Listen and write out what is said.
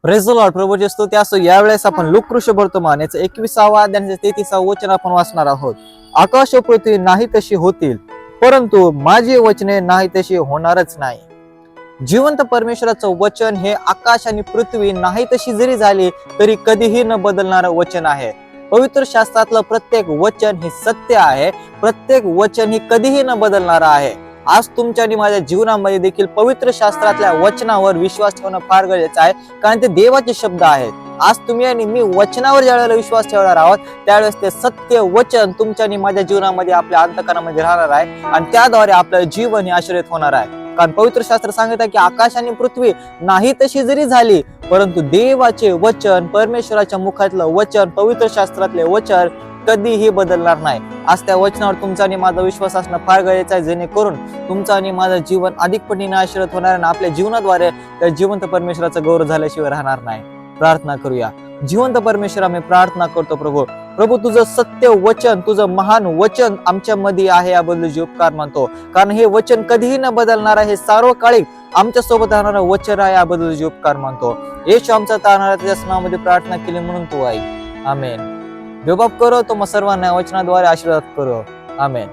Praise the Lord. प्रभू स्तुती असो. यावेळेस आपण लूक वर्तमान याचं 21वा अध्याय 33वा वचन आपण वाचणार आहोत. आकाश व पृथ्वी नाही तशी होतील, परंतु माझी वचने नाही तशी होणारच नाही. जिवंत परमेश्वराचं वचन हे आकाश आणि पृथ्वी नाही तशी जरी झाली तरी कधीही न बदलणारं वचन आहे. पवित्र शास्त्रातलं प्रत्येक वचन हे सत्य आहे. प्रत्येक वचन हे कधीही न बदलणारं आहे. आज तुमच्या आणि माझ्या जीवनामध्ये देखील पवित्र शास्त्रातल्या वचनावर विश्वास ठेवणं फार गरजेचं आहे, कारण ते देवाचे शब्द आहेत. आज तुम्ही आणि मी वचनावर ज्या वेळेला विश्वास ठेवणार आहोत त्यावेळेस ते सत्य वचन तुमच्या आणि माझ्या जीवनामध्ये आपल्या अंतःकरणामध्ये राहणार आहे आणि त्याद्वारे आपलं जीवन हे आश्रयित होणार आहे. कारण पवित्र शास्त्र सांगत आहे की आकाश आणि पृथ्वी नाही तशी जरी झाली, परंतु देवाचे वचन, परमेश्वराच्या मुखातलं वचन, पवित्र शास्त्रातले वचन कधीही बदलणार नाही. आज त्या वचनावर तुमचा आणि माझा विश्वास असणं फार गरजेचं आहे, जेणेकरून तुमचं आणि माझं जीवन अधिक पटीने आश्रयित होणार आणि आपल्या जीवनाद्वारे त्या जिवंत परमेश्वराचा गौरव झाल्याशिवाय राहणार नाही. प्रार्थना करूया. जिवंत परमेश्वरा, मी प्रार्थना करतो प्रभू तुझं सत्य वचन, तुझं महान वचन आमच्या मध्ये आहे याबद्दल जी उपकार मानतो, कारण हे वचन कधीही न बदलणार आहे. हे सार्वकालिक आमच्या सोबत राहणारं वचन आहे याबद्दल जी उपकार मानतो. येशू आमचा तारणारा त्याच्या नावामध्ये प्रार्थना केली म्हणून तू आई. आमेन. देव बाप करो तो मग सर्वांना वचनाद्वारे आशीर्वाद करो. आमेन.